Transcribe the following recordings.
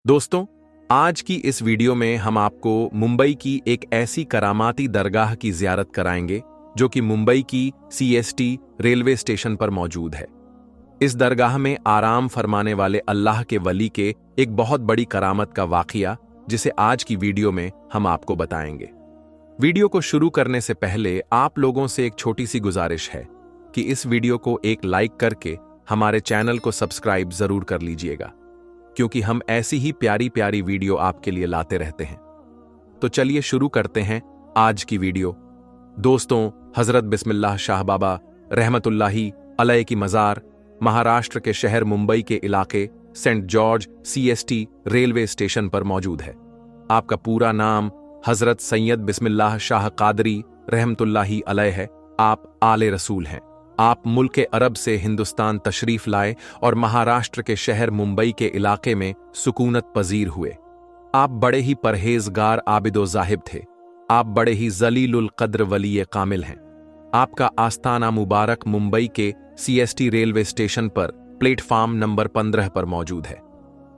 दोस्तों, आज की इस वीडियो में हम आपको मुंबई की एक ऐसी करामाती दरगाह की ज़ियारत कराएंगे जो कि मुंबई की CST रेलवे स्टेशन पर मौजूद है। इस दरगाह में आराम फरमाने वाले अल्लाह के वली के एक बहुत बड़ी करामत का वाक़िया जिसे आज की वीडियो में हम आपको बताएंगे। वीडियो को शुरू करने से पहले आप लोगों से एक छोटी सी गुजारिश है कि इस वीडियो को एक लाइक करके हमारे चैनल को सब्सक्राइब ज़रूर कर लीजिएगा, क्योंकि हम ऐसी ही प्यारी प्यारी वीडियो आपके लिए लाते रहते हैं। तो चलिए शुरू करते हैं आज की वीडियो। दोस्तों, हजरत बिस्मिल्लाह शाह बाबा रहमतुल्लाही अलैह की मज़ार महाराष्ट्र के शहर मुंबई के इलाके saint George CST railway station पर मौजूद है। आपका पूरा नाम हजरत सैयद बिस्मिल्लाह शाह कादरी रहमतुल्लाही अलैह है। आप आले रसूल हैं। आप मुल्क अरब से हिंदुस्तान तशरीफ लाए और महाराष्ट्र के शहर मुंबई के इलाके में सुकूनत पजीर हुए। आप बड़े ही परहेजगार आबिदो जाहिब थे। आप बड़े ही जलीलुल कद्र वली कामिल हैं। आपका आस्थाना मुबारक मुंबई के CST रेलवे स्टेशन पर प्लेटफार्म नंबर 15 पर मौजूद है।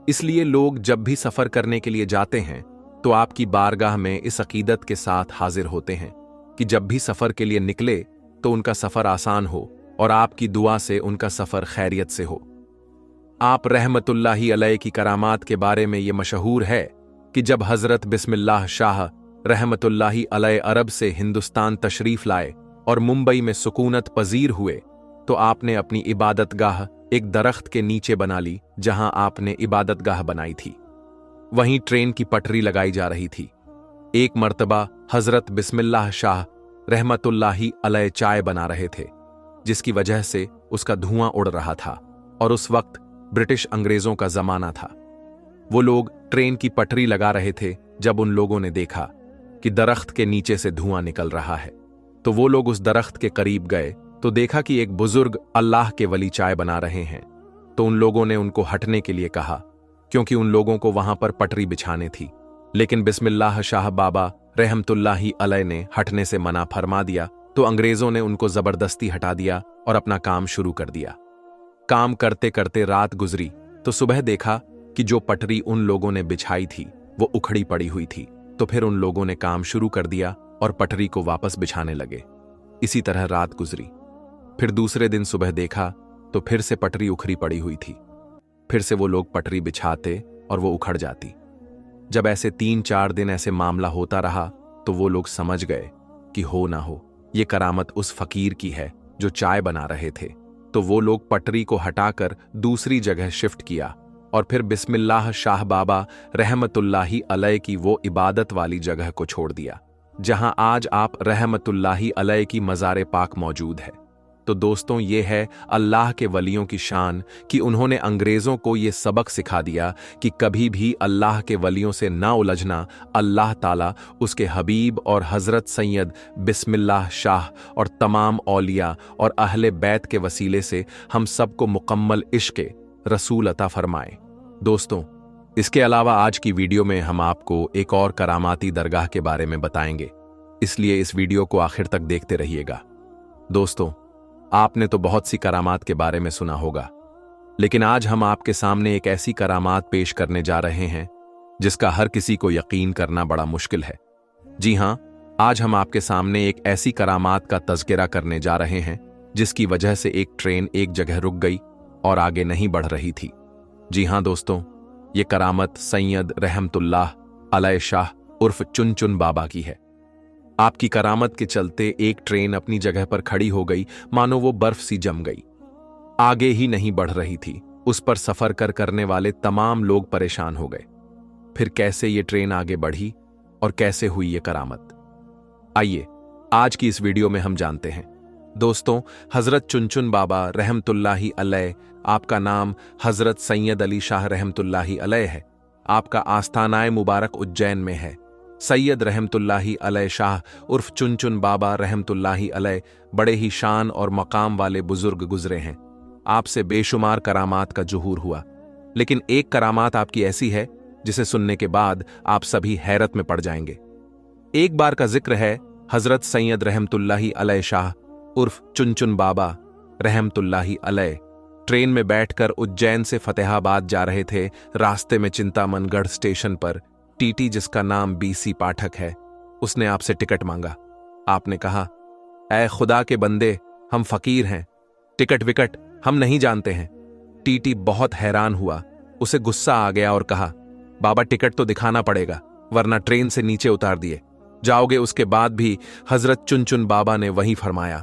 इसलिए लोग जब भी सफर करने के लिए जाते हैं तो आपकी बारगाह में इस अकीदत के साथ हाजिर होते हैं कि जब भी सफर के लिए निकले तो उनका सफर आसान हो और आपकी दुआ से उनका सफर खैरियत से हो। आप रहमतुल्लाही अलैह की करामात के बारे में ये मशहूर है कि जब हजरत बिस्मिल्लाह शाह रहमतुल्लाही अलैह अरब से हिंदुस्तान तशरीफ लाए और मुंबई में सुकूनत पजीर हुए तो आपने अपनी इबादतगाह एक दरख्त के नीचे बना ली, जहां आपने इबादतगाह बनाई थी। वहीं ट्रेन की पटरी लगाई जा रही थी। एक मर्तबा हजरत बिस्मिल्लाह शाह रहमतुल्लाही अलैह चाय बना रहे थे, जिसकी वजह से उसका धुआं उड़ रहा था और उस वक्त ब्रिटिश अंग्रेजों का जमाना था। वो लोग ट्रेन की पटरी लगा रहे थे। जब उन लोगों ने देखा कि दरख्त के नीचे से धुआं निकल रहा है तो वो लोग उस दरख्त के करीब गए तो देखा कि एक बुजुर्ग अल्लाह के वली चाय बना रहे हैं। तो उन लोगों ने उनको हटने के लिए कहा, क्योंकि उन लोगों को वहां पर पटरी बिछाने थी। लेकिन बिस्मिल्लाह शाह बाबा रहमतुल्लाही अलैह ने हटने से मना फरमा दिया तो अंग्रेजों ने उनको जबरदस्ती हटा दिया और अपना काम शुरू कर दिया। काम करते करते रात गुजरी तो सुबह देखा कि जो पटरी उन लोगों ने बिछाई थी वो उखड़ी पड़ी हुई थी। तो फिर उन लोगों ने काम शुरू कर दिया और पटरी को वापस बिछाने लगे। इसी तरह रात गुजरी। फिर दूसरे दिन सुबह देखा तो फिर से पटरी उखड़ी पड़ी हुई थी। फिर से वो लोग पटरी बिछाते और वो उखड़ जाती। जब ऐसे 3-4 दिन ऐसे मामला होता रहा तो वो लोग समझ गए कि हो ना हो ये करामत उस फकीर की है जो चाय बना रहे थे। तो वो लोग पटरी को हटाकर दूसरी जगह शिफ्ट किया और फिर बिस्मिल्लाह शाह बाबा रहमतुल्लाही अलैह की वो इबादत वाली जगह को छोड़ दिया, जहां आज आप रहमतुल्लाही अलैह की मज़ार पाक मौजूद है। तो दोस्तों, ये है अल्लाह के वलियों की शान कि उन्होंने अंग्रेज़ों को ये सबक सिखा दिया कि कभी भी अल्लाह के वलियों से ना उलझना। अल्लाह ताला उसके हबीब और हज़रत सैयद बिस्मिल्लाह शाह और तमाम औलिया और अहले बैत के वसीले से हम सबको मुकम्मल इश्क़ रसूल अता फरमाए। दोस्तों, इसके अलावा आज की वीडियो में हम आपको एक और करामाती दरगाह के बारे में बताएंगे, इसलिए इस वीडियो को आखिर तक देखते रहिएगा। दोस्तों, आपने तो बहुत सी करामात के बारे में सुना होगा, लेकिन आज हम आपके सामने एक ऐसी करामात पेश करने जा रहे हैं जिसका हर किसी को यकीन करना बड़ा मुश्किल है। जी हां, आज हम आपके सामने एक ऐसी करामात का तज़किरा करने जा रहे हैं जिसकी वजह से एक ट्रेन एक जगह रुक गई और आगे नहीं बढ़ रही थी। जी हां दोस्तों, ये करामत सैयद रहमतुल्लाह अलैह शाह उर्फ चुन बाबा की है। आपकी करामत के चलते एक ट्रेन अपनी जगह पर खड़ी हो गई, मानो वो बर्फ सी जम गई, आगे ही नहीं बढ़ रही थी। उस पर सफर करने वाले तमाम लोग परेशान हो गए। फिर कैसे ये ट्रेन आगे बढ़ी और कैसे हुई ये करामत, आइए आज की इस वीडियो में हम जानते हैं। दोस्तों, हजरत चुन बाबा रहमतुल्लाही अलैह, आपका नाम हजरत सैयद अली शाह रहमतुल्लाही अलैह है। आपका आस्थानाए मुबारक उज्जैन में है। सैयद रहमतुल्लाही अलैह शाह उर्फ चुन बाबा रहमतुल्लाही अलैह बड़े ही शान और मकाम वाले बुजुर्ग गुजरे हैं। आपसे बेशुमार करामात का जुहूर हुआ, लेकिन एक करामात आपकी ऐसी है जिसे सुनने के बाद आप सभी हैरत में पड़ जाएंगे। एक बार का जिक्र है, हजरत सैयद रहमतुल्लाही अलैह शाह उर्फ चुन बाबा रहमतुल्लाही अलैह ट्रेन में बैठकर उज्जैन से फतेहाबाद जा रहे थे। रास्ते में चिंतामनगढ़ स्टेशन पर टीटी, जिसका नाम बीसी पाठक है, उसने आपसे टिकट मांगा। आपने कहा, ऐ खुदा के बंदे, हम फकीर हैं, टिकट विकट हम नहीं जानते हैं। टीटी बहुत हैरान हुआ, उसे गुस्सा आ गया और कहा, बाबा टिकट तो दिखाना पड़ेगा, वरना ट्रेन से नीचे उतार दिए जाओगे। उसके बाद भी हजरत चुनचुन बाबा ने वही फरमाया,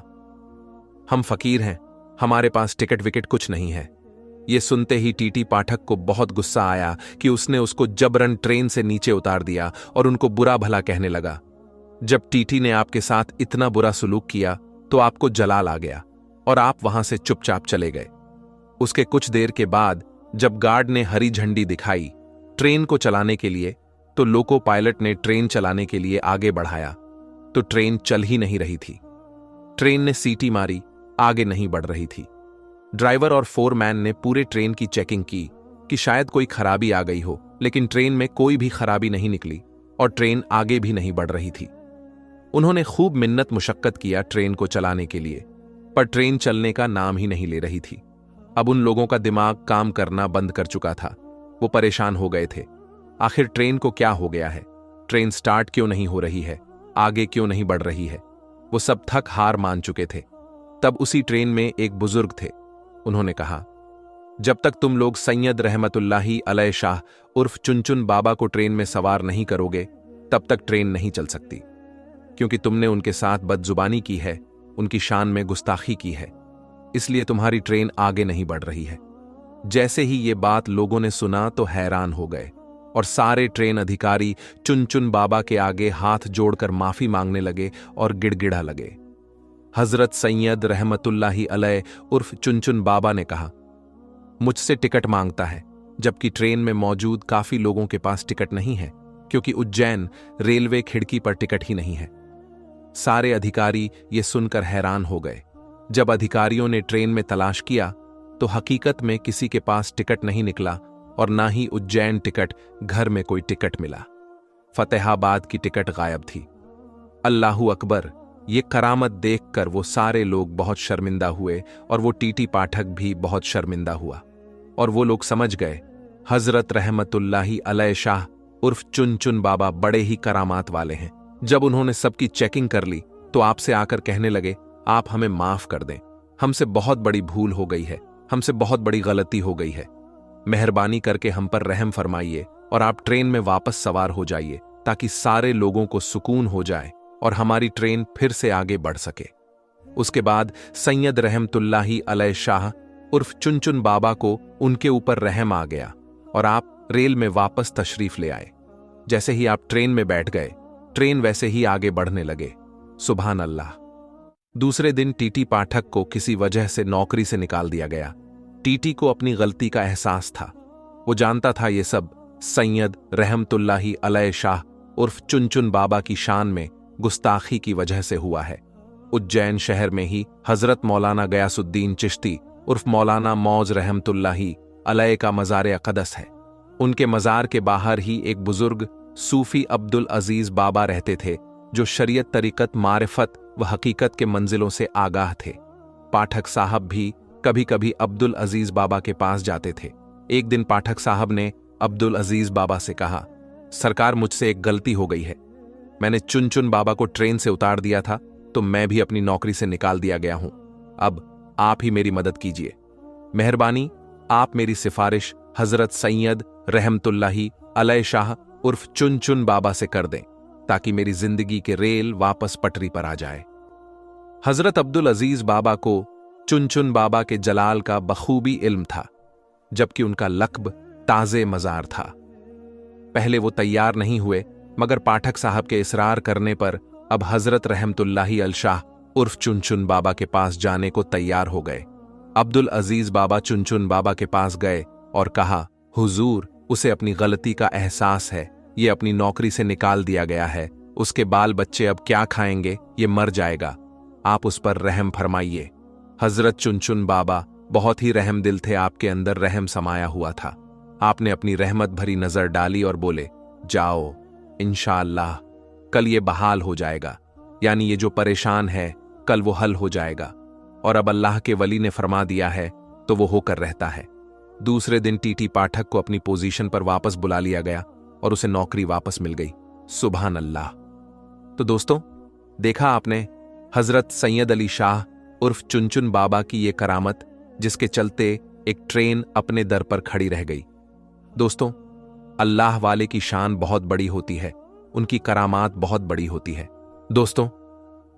हम फकीर हैं, हमारे पास टिकट विकेट कुछ नहीं है। यह सुनते ही टीटी पाठक को बहुत गुस्सा आया कि उसने उसको जबरन ट्रेन से नीचे उतार दिया और उनको बुरा भला कहने लगा। जब टीटी ने आपके साथ इतना बुरा सुलूक किया तो आपको जलाल आ गया और आप वहां से चुपचाप चले गए। उसके कुछ देर के बाद जब गार्ड ने हरी झंडी दिखाई ट्रेन को चलाने के लिए, तो लोको पायलट ने ट्रेन चलाने के लिए आगे बढ़ाया तो ट्रेन चल ही नहीं रही थी। ट्रेन ने सीटी मारी, आगे नहीं बढ़ रही थी। ड्राइवर और फोरमैन ने पूरे ट्रेन की चेकिंग की कि शायद कोई खराबी आ गई हो, लेकिन ट्रेन में कोई भी खराबी नहीं निकली और ट्रेन आगे भी नहीं बढ़ रही थी। उन्होंने खूब मिन्नत मुशक्कत किया ट्रेन को चलाने के लिए, पर ट्रेन चलने का नाम ही नहीं ले रही थी। अब उन लोगों का दिमाग काम करना बंद कर चुका था। वो परेशान हो गए थे। आखिर ट्रेन को क्या हो गया है? ट्रेन स्टार्ट क्यों नहीं हो रही है? आगे क्यों नहीं बढ़ रही है? वो सब थक हार मान चुके थे। तब उसी ट्रेन में एक बुजुर्ग थे। उन्होंने कहा, जब तक तुम लोग सैयद रहमतुल्लाही अलैह शाह उर्फ चुनचुन बाबा को ट्रेन में सवार नहीं करोगे, तब तक ट्रेन नहीं चल सकती, क्योंकि तुमने उनके साथ बदजुबानी की है, उनकी शान में गुस्ताखी की है, इसलिए तुम्हारी ट्रेन आगे नहीं बढ़ रही है। जैसे ही ये बात लोगों ने सुना तो हैरान हो गए और सारे ट्रेन अधिकारी चुनचुन बाबा के आगे हाथ जोड़कर माफी मांगने लगे और गिड़गिड़ा लगे। हजरत सैयद रहमतुल्लाही अलैह उर्फ चुनचुन बाबा ने कहा, मुझसे टिकट मांगता है, जबकि ट्रेन में मौजूद काफी लोगों के पास टिकट नहीं है, क्योंकि उज्जैन रेलवे खिड़की पर टिकट ही नहीं है। सारे अधिकारी ये सुनकर हैरान हो गए। जब अधिकारियों ने ट्रेन में तलाश किया तो हकीकत में किसी के पास टिकट नहीं निकला और ना ही उज्जैन टिकट घर में कोई टिकट मिला। फतेहाबाद की टिकट गायब थी। अल्लाहू अकबर! ये करामत देखकर वो सारे लोग बहुत शर्मिंदा हुए और वो टीटी पाठक भी बहुत शर्मिंदा हुआ और वो लोग समझ गए हजरत रहमतुल्लाही अलैह शाह उर्फ चुनचुन बाबा बड़े ही करामात वाले हैं। जब उन्होंने सबकी चेकिंग कर ली तो आपसे आकर कहने लगे, आप हमें माफ कर दें, हमसे बहुत बड़ी भूल हो गई है, हमसे बहुत बड़ी गलती हो गई है। मेहरबानी करके हम पर रहम फरमाइए और आप ट्रेन में वापस सवार हो जाइए, ताकि सारे लोगों को सुकून हो जाए और हमारी ट्रेन फिर से आगे बढ़ सके। उसके बाद सैयद रहमतुल्लाही अलैह शाह उर्फ चुनचुन बाबा को उनके ऊपर रहम आ गया और आप रेल में वापस तशरीफ ले आए। जैसे ही आप ट्रेन में बैठ गए, ट्रेन वैसे ही आगे बढ़ने लगे। सुभान अल्लाह। दूसरे दिन टीटी पाठक को किसी वजह से नौकरी से निकाल दिया गया। टीटी को अपनी गलती का एहसास था। वो जानता था ये सब सैयद रहमतुल्लाही अलैह शाह उर्फ चुनचुन बाबा की शान में गुस्ताखी की वजह से हुआ है। उज्जैन शहर में ही हजरत मौलाना गयासुद्दीन चिश्ती उर्फ मौलाना मौज रहमतुल्लाही अलैह का मज़ार अक़दस है। उनके मज़ार के बाहर ही एक बुजुर्ग सूफी अब्दुल अजीज बाबा रहते थे, जो शरीयत, तरीकत, मारिफत व हकीकत के मंजिलों से आगाह थे। पाठक साहब भी कभी कभी अब्दुल अजीज बाबा के पास जाते थे। एक दिन पाठक साहब ने अब्दुल अजीज बाबा से कहा, सरकार, मुझसे एक गलती हो गई है। मैंने चुनचुन बाबा को ट्रेन से उतार दिया था तो मैं भी अपनी नौकरी से निकाल दिया गया हूं। अब आप ही मेरी मदद कीजिए। मेहरबानी, आप मेरी सिफारिश हजरत सैयद रहमतुल्लाही अलैह शाह उर्फ चुनचुन बाबा से कर दें, ताकि मेरी जिंदगी के रेल वापस पटरी पर आ जाए। हजरत अब्दुल अजीज बाबा को चुनचुन बाबा के जलाल का बखूबी इल्म था, जबकि उनका लक़्ब ताज़े मज़ार था। पहले वो तैयार नहीं हुए, मगर पाठक साहब के इसरार करने पर अब हजरत रहमतुल्लाही अल शाह उर्फ चुनचुन बाबा के पास जाने को तैयार हो गए। अब्दुल अजीज बाबा चुनचुन बाबा के पास गए और कहा, हुजूर, उसे अपनी गलती का एहसास है, ये अपनी नौकरी से निकाल दिया गया है, उसके बाल बच्चे अब क्या खाएंगे, ये मर जाएगा, आप उस पर रहम फरमाइए। हजरत चुनचुन बाबा बहुत ही रहम दिल थे, आपके अंदर रहम समाया हुआ था। आपने अपनी रहमत भरी नजर डाली और बोले, जाओ, इंशाअल्लाह कल ये बहाल हो जाएगा, यानी ये जो परेशान है कल वो हल हो जाएगा। और अब अल्लाह के वली ने फरमा दिया है तो वो होकर रहता है। दूसरे दिन टीटी पाठक को अपनी पोजीशन पर वापस बुला लिया गया और उसे नौकरी वापस मिल गई। सुभान अल्लाह। तो दोस्तों, देखा आपने हजरत सैयद अली शाह उर्फ चुनचुन बाबा की ये करामत, जिसके चलते एक ट्रेन अपने दर पर खड़ी रह गई। दोस्तों, अल्लाह वाले की शान बहुत बड़ी होती है, उनकी करामात बहुत बड़ी होती है। दोस्तों,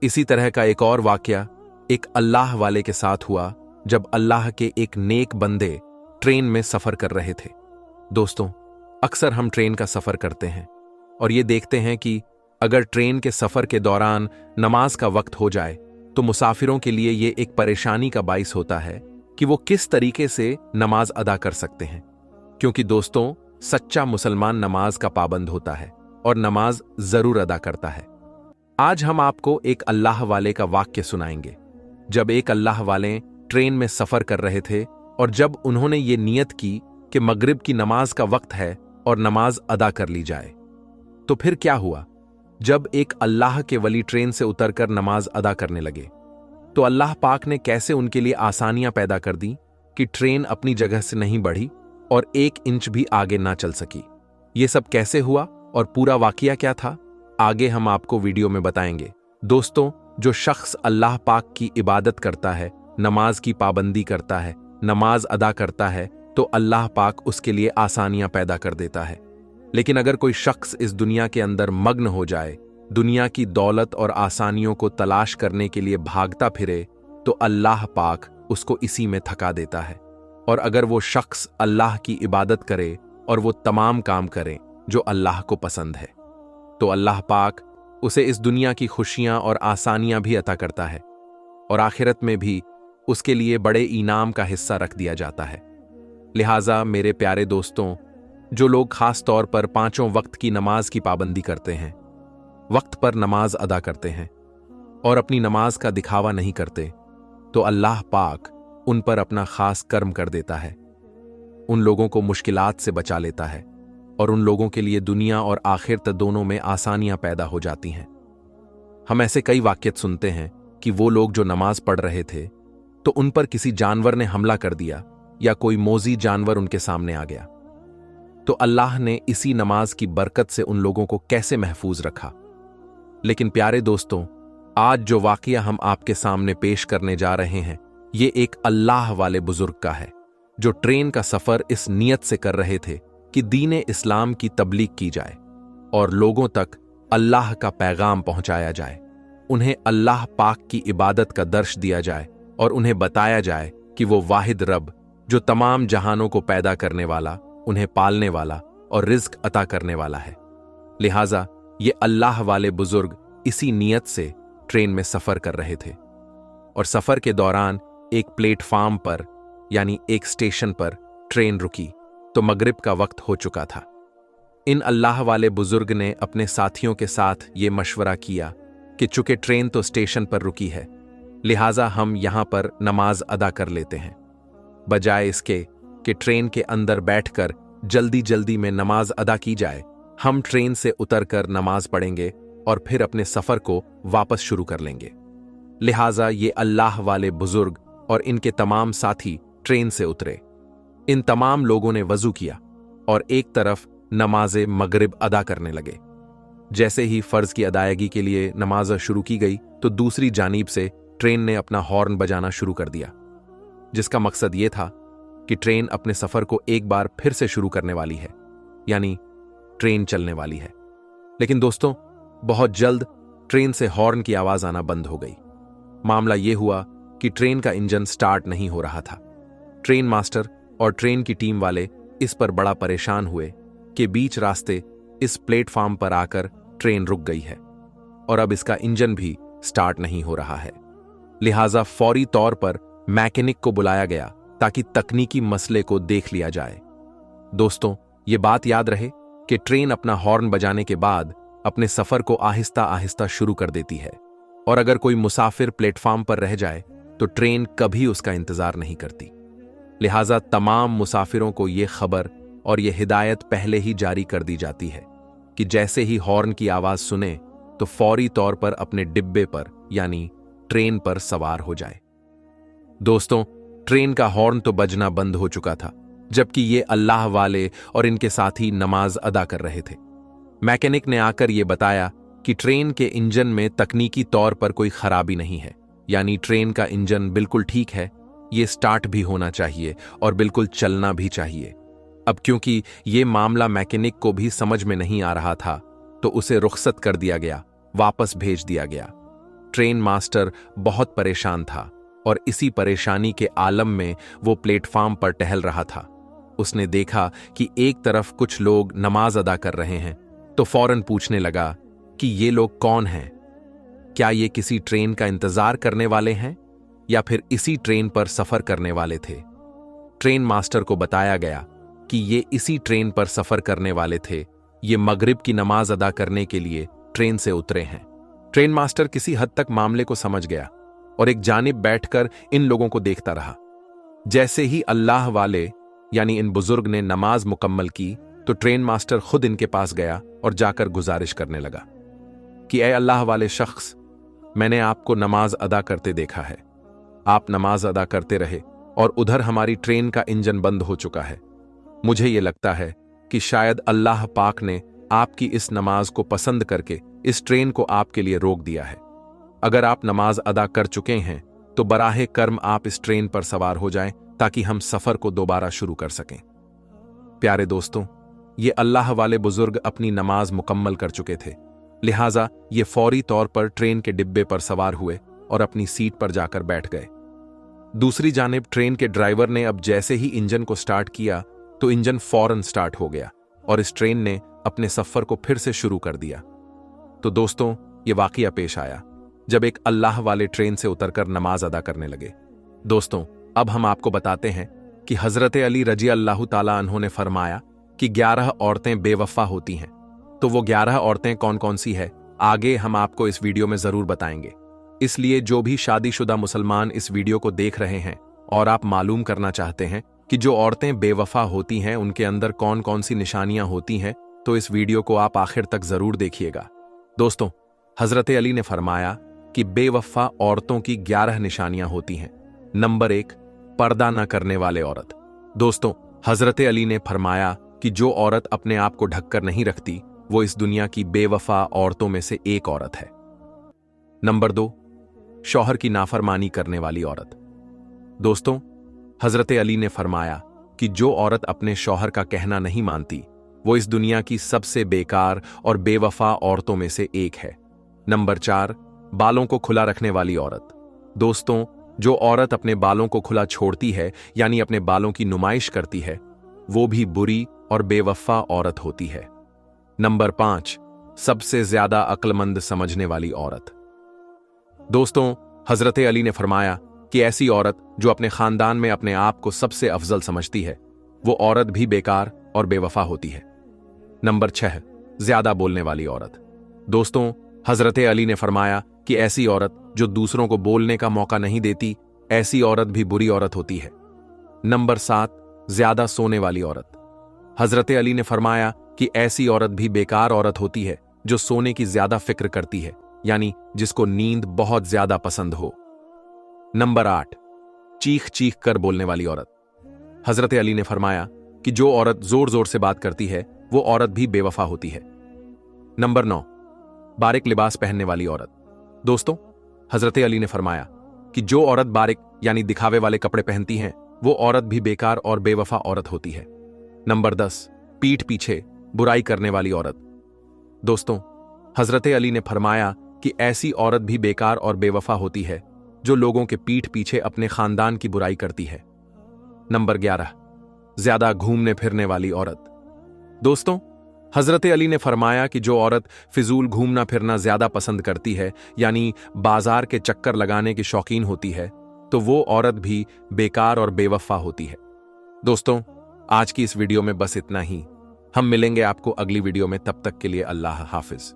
इसी तरह का एक और वाकया एक अल्लाह वाले के साथ हुआ जब अल्लाह के एक नेक बंदे ट्रेन में सफर कर रहे थे। दोस्तों, अक्सर हम ट्रेन का सफर करते हैं और ये देखते हैं कि अगर ट्रेन के सफर के दौरान नमाज का वक्त हो जाए तो मुसाफिरों के लिए ये एक परेशानी का बाइस होता है कि वो किस तरीके से नमाज अदा कर सकते हैं, क्योंकि दोस्तों, सच्चा मुसलमान नमाज का पाबंद होता है और नमाज जरूर अदा करता है। आज हम आपको एक अल्लाह वाले का वाक्य सुनाएंगे। जब एक अल्लाह वाले ट्रेन में सफर कर रहे थे और जब उन्होंने ये नियत की कि मगरिब की नमाज का वक्त है और नमाज अदा कर ली जाए, तो फिर क्या हुआ? जब एक अल्लाह के वली ट्रेन से उतरकर नमाज अदा करने लगे तो अल्लाह पाक ने कैसे उनके लिए आसानियां पैदा कर दी कि ट्रेन अपनी जगह से नहीं बढ़ी और 1 इंच भी आगे ना चल सकी। ये सब कैसे हुआ और पूरा वाकया क्या था, आगे हम आपको वीडियो में बताएंगे। दोस्तों, जो शख्स अल्लाह पाक की इबादत करता है, नमाज की पाबंदी करता है, नमाज अदा करता है, तो अल्लाह पाक उसके लिए आसानियां पैदा कर देता है। लेकिन अगर कोई शख्स इस दुनिया के अंदर मग्न हो जाए, दुनिया की दौलत और आसानियों को तलाश करने के लिए भागता फिरे, तो अल्लाह पाक उसको इसी में थका देता है। और अगर वो शख्स अल्लाह की इबादत करे और वो तमाम काम करे जो अल्लाह को पसंद है, तो अल्लाह पाक उसे इस दुनिया की खुशियां और आसानियां भी अता करता है और आखिरत में भी उसके लिए बड़े इनाम का हिस्सा रख दिया जाता है। लिहाजा मेरे प्यारे दोस्तों, जो लोग खास तौर पर 5 वक्त की नमाज की पाबंदी करते हैं, वक्त पर नमाज अदा करते हैं और अपनी नमाज का दिखावा नहीं करते, तो अल्लाह पाक उन पर अपना खास कर्म कर देता है। उन लोगों को मुश्किलात से बचा लेता है और उन लोगों के लिए दुनिया और आखिरत दोनों में आसानियां पैदा हो जाती हैं। हम ऐसे कई वाक़ियात सुनते हैं कि वो लोग जो नमाज पढ़ रहे थे तो उन पर किसी जानवर ने हमला कर दिया या कोई मोजी जानवर उनके सामने आ गया, तो अल्लाह ने इसी नमाज की बरकत से उन लोगों को कैसे महफूज रखा। लेकिन प्यारे दोस्तों, आज जो वाकया हम आपके सामने पेश करने जा रहे हैं, ये एक अल्लाह वाले बुजुर्ग का है, जो ट्रेन का सफर इस नियत से कर रहे थे कि दीन इस्लाम की तबलीग की जाए और लोगों तक अल्लाह का पैगाम पहुंचाया जाए। उन्हें अल्लाह पाक की इबादत का दर्श दिया जाए और उन्हें बताया जाए कि वो वाहिद रब, जो तमाम जहानों को पैदा करने वाला, उन्हें पालने वाला और रिज्क अता करने वाला है। लिहाजा ये अल्लाह वाले बुजुर्ग इसी नियत से ट्रेन में सफर कर रहे थे और सफर के दौरान एक प्लेटफार्म पर यानी एक स्टेशन पर ट्रेन रुकी तो मगरिब का वक्त हो चुका था। इन अल्लाह वाले बुजुर्ग ने अपने साथियों के साथ ये मशवरा किया कि चूंकि ट्रेन तो स्टेशन पर रुकी है, लिहाजा हम यहां पर नमाज अदा कर लेते हैं, बजाय इसके कि ट्रेन के अंदर बैठकर जल्दी जल्दी में नमाज अदा की जाए। हम ट्रेन से उतरकर नमाज पढ़ेंगे और फिर अपने सफर को वापस शुरू कर लेंगे। लिहाजा ये अल्लाह वाले बुजुर्ग और इनके तमाम साथी ट्रेन से उतरे। इन तमाम लोगों ने वजू किया और एक तरफ नमाज मगरिब अदा करने लगे। जैसे ही फर्ज की अदायगी के लिए नमाज शुरू की गई तो दूसरी जानीब से ट्रेन ने अपना हॉर्न बजाना शुरू कर दिया, जिसका मकसद ये था कि ट्रेन अपने सफर को एक बार फिर से शुरू करने वाली है, यानी ट्रेन चलने वाली है। लेकिन दोस्तों, बहुत जल्द ट्रेन से हॉर्न की आवाज आना बंद हो गई। मामला यह हुआ कि ट्रेन का इंजन स्टार्ट नहीं हो रहा था। ट्रेन मास्टर और ट्रेन की टीम वाले इस पर बड़ा परेशान हुए कि बीच रास्ते इस प्लेटफार्म पर आकर ट्रेन रुक गई है और अब इसका इंजन भी स्टार्ट नहीं हो रहा है। लिहाजा फौरी तौर पर मैकेनिक को बुलाया गया ताकि तकनीकी मसले को देख लिया जाए। दोस्तों, ये बात याद रहे कि ट्रेन अपना हॉर्न बजाने के बाद अपने सफर को आहिस्ता आहिस्ता शुरू कर देती है और अगर कोई मुसाफिर प्लेटफार्म पर रह जाए तो ट्रेन कभी उसका इंतजार नहीं करती। लिहाजा तमाम मुसाफिरों को यह खबर और यह हिदायत पहले ही जारी कर दी जाती है कि जैसे ही हॉर्न की आवाज सुने तो फौरी तौर पर अपने डिब्बे पर यानी ट्रेन पर सवार हो जाए। दोस्तों, ट्रेन का हॉर्न तो बजना बंद हो चुका था, जबकि ये अल्लाह वाले और इनके साथी नमाज अदा कर रहे थे। मैकेनिक ने आकर ये बताया कि ट्रेन के इंजन में तकनीकी तौर पर कोई खराबी नहीं है, यानी ट्रेन का इंजन बिल्कुल ठीक है, ये स्टार्ट भी होना चाहिए और बिल्कुल चलना भी चाहिए। अब क्योंकि ये मामला मैकेनिक को भी समझ में नहीं आ रहा था, तो उसे रुखसत कर दिया गया, वापस भेज दिया गया। ट्रेन मास्टर बहुत परेशान था और इसी परेशानी के आलम में वो प्लेटफॉर्म पर टहल रहा था। उसने देखा कि एक तरफ कुछ लोग नमाज अदा कर रहे हैं, तो फौरन पूछने लगा कि ये लोग कौन हैं? क्या ये किसी ट्रेन का इंतजार करने वाले हैं या फिर इसी ट्रेन पर सफर करने वाले थे? ट्रेन मास्टर को बताया गया कि ये इसी ट्रेन पर सफर करने वाले थे, ये मगरिब की नमाज अदा करने के लिए ट्रेन से उतरे हैं। ट्रेन मास्टर किसी हद तक मामले को समझ गया और एक जानिब बैठकर इन लोगों को देखता रहा। जैसे ही अल्लाह वाले यानी इन बुजुर्ग ने नमाज मुकम्मल की, तो ट्रेन मास्टर खुद इनके पास गया और जाकर गुजारिश करने लगा कि ए अल्लाह वाले शख्स, मैंने आपको नमाज अदा करते देखा है। आप नमाज अदा करते रहे और उधर हमारी ट्रेन का इंजन बंद हो चुका है। मुझे ये लगता है कि शायद अल्लाह पाक ने आपकी इस नमाज को पसंद करके इस ट्रेन को आपके लिए रोक दिया है। अगर आप नमाज अदा कर चुके हैं तो बराहे कर्म आप इस ट्रेन पर सवार हो जाएं, ताकि हम सफर को दोबारा शुरू कर सकें। प्यारे दोस्तों, ये अल्लाह वाले बुजुर्ग अपनी नमाज मुकम्मल कर चुके थे, लिहाजा ये फौरी तौर पर ट्रेन के डिब्बे पर सवार हुए और अपनी सीट पर जाकर बैठ गए। दूसरी जानिब ट्रेन के ड्राइवर ने अब जैसे ही इंजन को स्टार्ट किया, तो इंजन फौरन स्टार्ट हो गया और इस ट्रेन ने अपने सफर को फिर से शुरू कर दिया। तो दोस्तों, ये वाकया पेश आया जब एक अल्लाह वाले ट्रेन से उतरकर नमाज अदा करने लगे। दोस्तों, अब हम आपको बताते हैं कि हजरत अली रजी अल्लाह ताला अन्हो ने फरमाया कि 11 औरतें बेवफा होती हैं। तो वो 11 औरतें कौन कौन सी है, आगे हम आपको इस वीडियो में जरूर बताएंगे। इसलिए जो भी शादीशुदा मुसलमान इस वीडियो को देख रहे हैं और आप मालूम करना चाहते हैं कि जो औरतें बेवफा होती हैं उनके अंदर कौन कौन सी निशानियां होती हैं, तो इस वीडियो को आप आखिर तक जरूर देखिएगा। दोस्तों, हजरत अली ने फरमाया कि बेवफा औरतों की 11 निशानियां होती हैं। नंबर 1, पर्दा न करने वाले औरत। दोस्तों, हजरत अली ने फरमाया कि जो औरत अपने आप को ढककर नहीं रखती, वो इस दुनिया की बेवफा औरतों में से एक औरत है। नंबर 2, शौहर की नाफरमानी करने वाली औरत। दोस्तों, हजरत अली ने फरमाया कि जो औरत अपने शौहर का कहना नहीं मानती, वो इस दुनिया की सबसे बेकार और बेवफा औरतों में से एक है। नंबर 4, बालों को खुला रखने वाली औरत। दोस्तों, जो औरत अपने बालों को खुला छोड़ती है यानी अपने बालों की नुमाइश करती है, वो भी बुरी और बेवफा औरत होती है। नंबर 5, सबसे ज्यादा अक्लमंद समझने वाली औरत। दोस्तों, हजरत अली ने फरमाया कि ऐसी औरत जो अपने खानदान में अपने आप को सबसे अफजल समझती है, वो औरत भी बेकार और बेवफा होती है। नंबर 6, ज्यादा बोलने वाली औरत। दोस्तों, हजरत अली ने फरमाया कि ऐसी औरत जो दूसरों को बोलने का मौका नहीं देती, ऐसी औरत भी बुरी औरत होती है। नंबर 7, ज्यादा सोने वाली औरत। हजरत अली ने फरमाया कि ऐसी औरत भी बेकार औरत होती है जो सोने की ज्यादा फिक्र करती है, यानी जिसको नींद बहुत ज्यादा पसंद हो। नंबर 8, चीख चीख कर बोलने वाली औरत। हजरत अली ने फरमाया कि जो औरत जोर जोर से बात करती है, वो औरत भी बेवफा होती है। नंबर 9, बारीक लिबास पहनने वाली औरत। दोस्तों, हजरत अली ने फरमाया कि जो औरत बारीक यानी दिखावे वाले कपड़े पहनती हैं, वो औरत भी बेकार और बेवफा औरत होती है। नंबर 10, पीठ पीछे बुराई करने वाली औरत। दोस्तों, हजरत अली ने फरमाया कि ऐसी औरत भी बेकार और बेवफा होती है जो लोगों के पीठ पीछे अपने खानदान की बुराई करती है। नंबर 11, ज्यादा घूमने फिरने वाली औरत। दोस्तों, हजरत अली ने फरमाया कि जो औरत फिजूल घूमना फिरना ज्यादा पसंद करती है, यानी बाजार के चक्कर लगाने की शौकीन होती है, तो वो औरत भी बेकार और बेवफा होती है। दोस्तों, आज की इस वीडियो में बस इतना ही। हम मिलेंगे आपको अगली वीडियो में, तब तक के लिए अल्लाह हाफिज।